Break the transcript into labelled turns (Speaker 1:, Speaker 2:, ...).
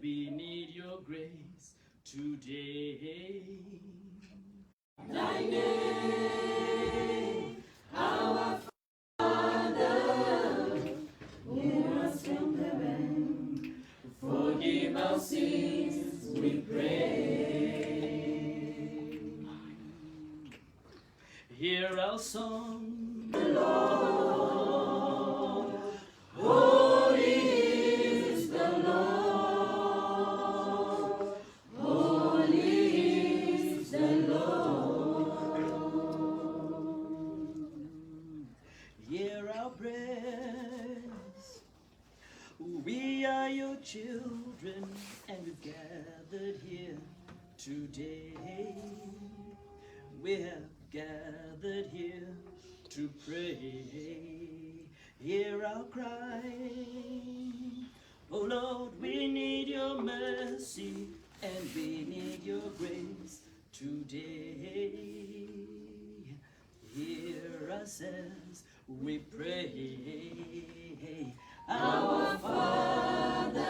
Speaker 1: we need your grace today.
Speaker 2: Thy name, our Father, who art from heaven, forgive our sins, we pray.
Speaker 1: Hear our song,
Speaker 2: The Lord, holy is the Lord, holy is the Lord.
Speaker 1: hear our prayers. We are your children, and we've gathered here today. We have gathered here to pray. Hear our cry. Oh Lord, we need your mercy, and we need your grace today. Hear us as we pray.
Speaker 2: Our Father,